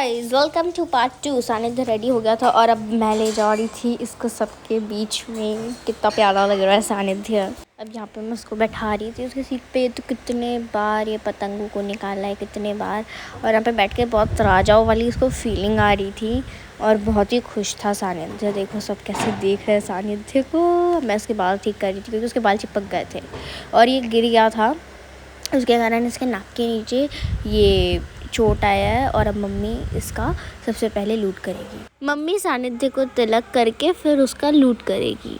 Guys welcome two part 2। सानिध्य ready हो गया था और अब मैं ले जा रही थी इसको सबके बीच में। कितना प्यारा लग रहा है सानिध्य। अब यहाँ पे मैं उसको बैठा रही थी उसके सीट पे। तो कितने बार ये पतंगों को निकाला है, कितने बार। और यहाँ पे बैठ के बहुत राजाओं वाली उसको फीलिंग आ रही थी और बहुत ही खुश था सानिध्य। देखो सब कैसे देख रहे हैं सानिध्य को। मैं उसके बाल ठीक कर रही थी क्योंकि उसके बाल चिपक गए थे और ये गिर गया था, उसके कारण इसके नाक के नीचे ये चोट आया है। और अब मम्मी इसका सबसे पहले लूट करेगी। मम्मी सानिध्य को तिलक करके फिर उसका लूट करेगी।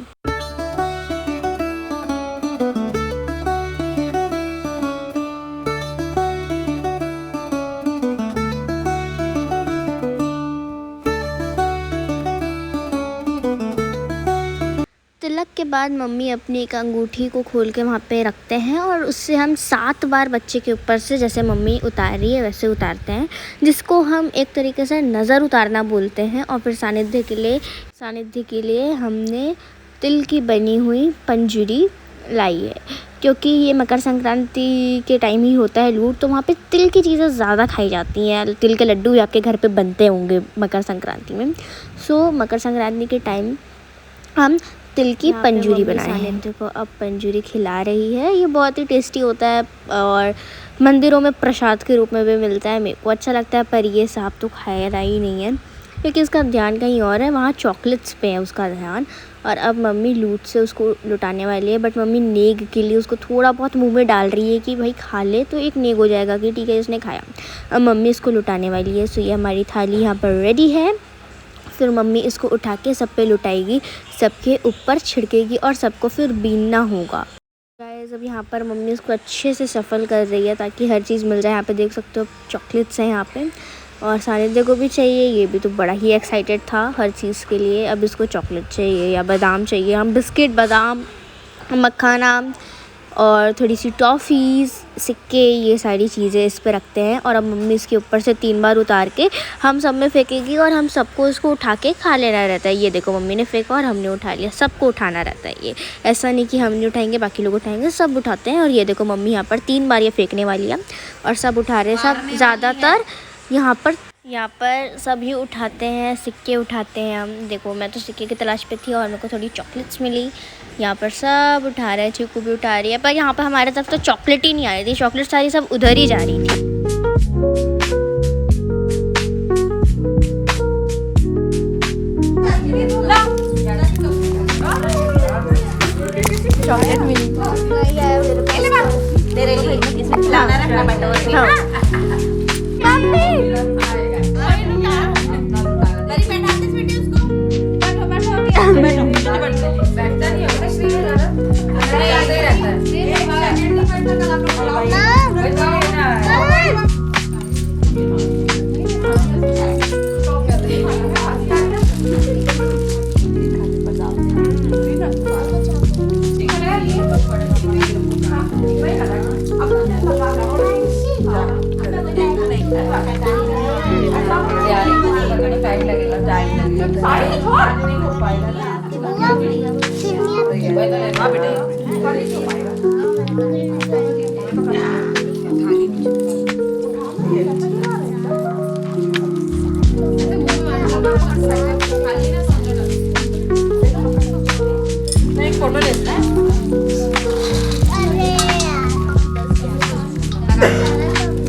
तिलक के बाद मम्मी अपनी एक अंगूठी को खोल के वहाँ पे रखते हैं और उससे हम 7 बार बच्चे के ऊपर से जैसे मम्मी उतार रही है वैसे उतारते हैं, जिसको हम एक तरीके से नज़र उतारना बोलते हैं। और फिर सानिध्य के लिए हमने तिल की बनी हुई पंजूरी लाई है क्योंकि ये मकर संक्रांति के टाइम ही होता है लूट, तो वहाँ पे तिल की चीज़ें ज़्यादा खाई जाती हैं। तिल के लड्डू भी आपके घर पे बनते होंगे मकर संक्रांति में। सो मकर संक्रांति के टाइम हम तिल की पंजूरी बनाए हैं। देखो अब पंजूरी खिला रही है। ये बहुत ही टेस्टी होता है और मंदिरों में प्रसाद के रूप में भी मिलता है। मेरे को अच्छा लगता है, पर ये सांप तो खाया ही नहीं है क्योंकि उसका ध्यान कहीं और है। वहाँ चॉकलेट्स पे है उसका ध्यान। और अब मम्मी लूट से उसको लुटाने वाली है, बट मम्मी नेग के लिए उसको थोड़ा बहुत मुंह में डाल रही है कि भाई खा ले, तो एक नेग हो जाएगा कि ठीक है इसने खाया। अब मम्मी इसको लुटाने वाली है। सो ये हमारी थाली यहाँ पर रेडी है। फिर मम्मी इसको उठा के सब पे लुटाएगी, सबके ऊपर छिड़केगी और सबको फिर बीनना होगा। गाइस अब यहाँ पर मम्मी इसको अच्छे से सफल कर रही है ताकि हर चीज़ मिल जाए। यहाँ पे देख सकते हो चॉकलेट्स हैं यहाँ पे, और सानिध्य को भी चाहिए। ये भी तो बड़ा ही एक्साइटेड था हर चीज़ के लिए। अब इसको चॉकलेट चाहिए या बादाम चाहिए। हम बिस्किट, बादाम, मखाना और थोड़ी सी टॉफ़ीज़, सिक्के, ये सारी चीज़ें इस पे रखते हैं। और अब मम्मी इसके ऊपर से 3 बार उतार के हम सब में फेंकेगी और हम सबको इसको उठा के खा लेना रहता है। ये देखो मम्मी ने फेंका और हमने उठा लिया। सबको उठाना रहता है ये, ऐसा नहीं कि हम नहीं उठाएंगे बाकी लोग उठाएंगे, सब उठाते हैं। और ये देखो मम्मी यहाँ पर 3 बार ये फेंकने वाली है और सब उठा रहे हैं। सब ज़्यादातर यहाँ पर सभी उठाते हैं, सिक्के उठाते हैं हम। देखो मैं तो सिक्के की तलाश पे थी और मेरे को थोड़ी चॉकलेट्स मिली। यहाँ पर सब उठा रहे हैं, चीकू भी उठा रही है, पर यहाँ पर हमारे तरफ तो चॉकलेट ही नहीं आ रही थी। चॉकलेट सारी सब उधर ही जा रही थी। चॉकलेट मिली तेरे लिए, किसी खिलाना रखना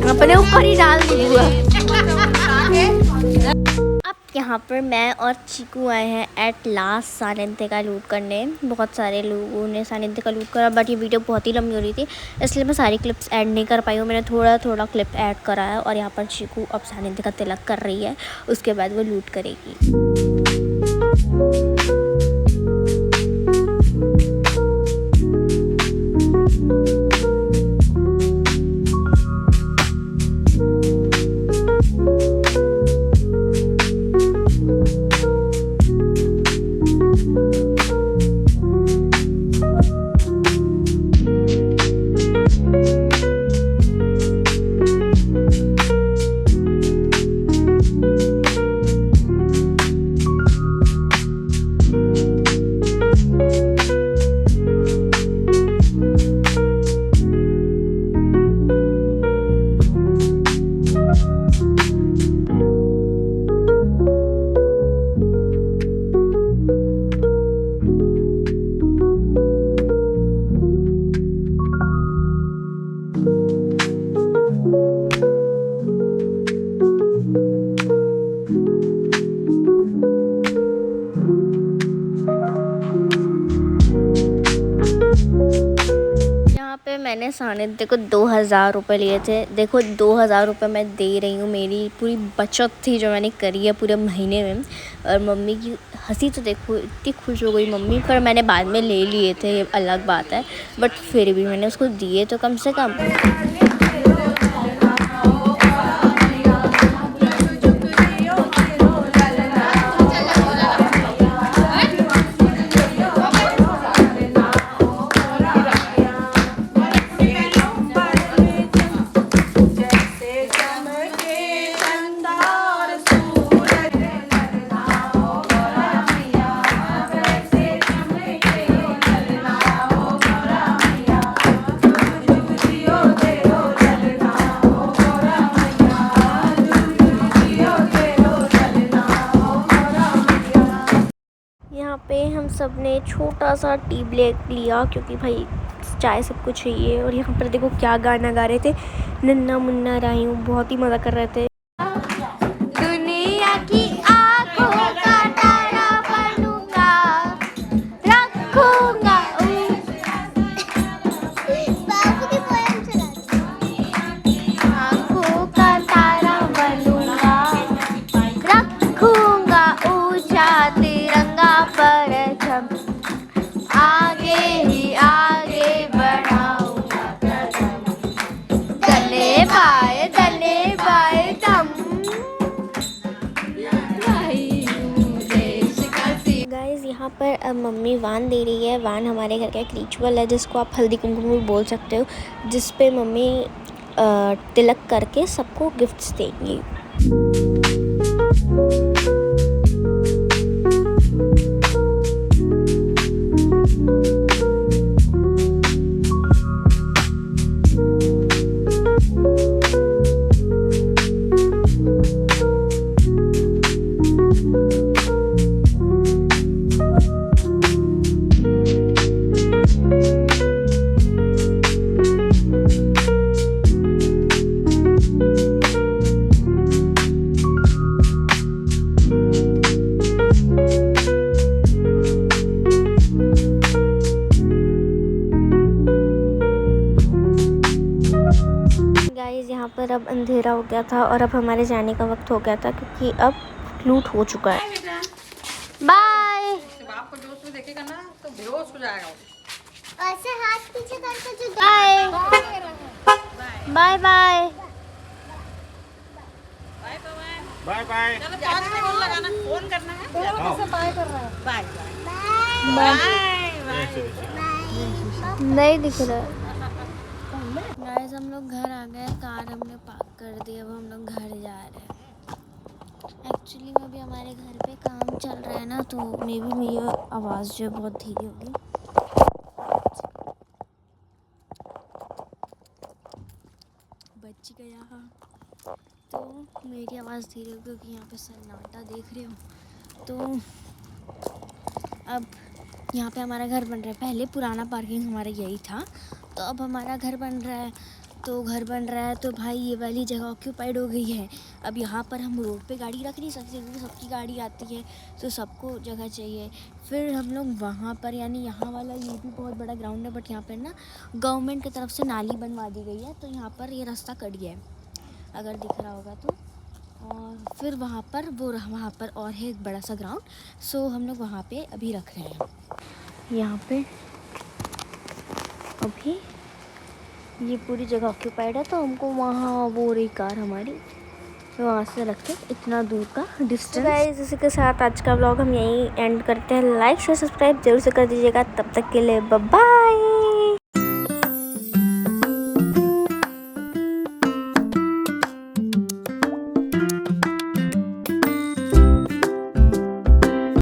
अपने ऊपर ही डाल दूंगा। अब यहाँ पर मैं और चीकू आए हैं एट लास्ट सानिध्य का लूट करने। बहुत सारे लोगों ने सानिध्य का लूट करा, बट ये वीडियो बहुत ही लंबी हो रही थी इसलिए मैं सारी क्लिप्स ऐड नहीं कर पाई हूँ। मैंने थोड़ा थोड़ा क्लिप ऐड करा है। और यहाँ पर चीकू अब सानिध्य का तिलक कर रही है, उसके बाद वो लूट करेगी। मैंने सानिध्य को 2000 रुपये लिए थे। देखो 2000 रुपये मैं दे रही हूँ, मेरी पूरी बचत थी जो मैंने करी है पूरे महीने में। और मम्मी की हंसी तो देखो, इतनी खुश हो गई मम्मी। पर मैंने बाद में ले लिए थे, ये अलग बात है, बट फिर भी मैंने उसको दिए तो कम से कम। यहाँ पे हम सब ने छोटा सा टी ब्रेक लिया क्योंकि भाई चाय सबको चाहिए। और यहाँ पर देखो क्या गाना गा रहे थे, नन्ना मुन्ना रायूं, बहुत ही मज़ा कर रहे थे। दुनिया की आँखों का तारा बनूंगा, रखूंगा आँखों का तारा बनूंगा, रखूंगा ऊंचा तिरंगा परचम, आगे ही आगे बढ़ाऊंगा कदम, तले बाए दम। गाइस यहाँ पर अब मम्मी वान दे रही है। वान हमारे घर का एक रिचुअल है जिसको आप हल्दी कुमकुम भी बोल सकते हो, जिस पे मम्मी तिलक करके सबको गिफ्ट्स देंगी। यहाँ पर अब अंधेरा हो गया था और अब हमारे जाने का वक्त हो गया था क्योंकि अब फ्लूट हो चुका है। बाय। आपको जोश में देखेगा ना तो बेहोश हो जाएगा। ऐसे हाथ पीछे करके जो bye bye bye bye bye. चलो 5 सेकंड लगाना, फोन करना है। कैसे बाय कर रहा है? बाय नहीं दिख रहा। गाइस हम लोग घर आ गए, कार हमने पार्क कर दी, अब हम लोग घर जा रहे हैं। एक्चुअली में भी हमारे घर पे काम चल रहा है ना, तो मे बी मेरी आवाज़ जो है बहुत धीरे होगी। बच गया तो मेरी आवाज़ धीरे होगी क्योंकि यहाँ पे सन्नाटा देख रहे हो। तो अब यहाँ पे हमारा घर बन रहा है। पहले पुराना पार्किंग हमारा यही था, तो अब हमारा घर बन रहा है। तो घर बन रहा है तो भाई ये वाली जगह ऑक्यूपाइड हो गई है। अब यहाँ पर हम रोड पे गाड़ी रख नहीं सकते क्योंकि सबकी गाड़ी आती है, तो सबको जगह चाहिए। फिर हम लोग वहाँ पर, यानी यहाँ वाला ये भी बहुत बड़ा ग्राउंड है, बट यहाँ पर ना गवर्नमेंट की तरफ से नाली बनवा दी गई है, तो यहाँ पर ये रास्ता कट गया है, अगर दिख रहा होगा तो। और फिर वहाँ पर और है एक बड़ा सा ग्राउंड, सो हम लोग वहाँ पे अभी रख रहे हैं। यहाँ पे अभी ये पूरी जगह ऑक्यूपाइड है, तो हमको वहाँ वो रही कार हमारी, वहाँ से रखे इतना दूर का डिस्टेंस। गाइस इसी के साथ आज का व्लॉग हम यहीं एंड करते हैं। लाइक शेयर सब्सक्राइब जरूर से कर दीजिएगा। तब तक के लिए बाय बाय।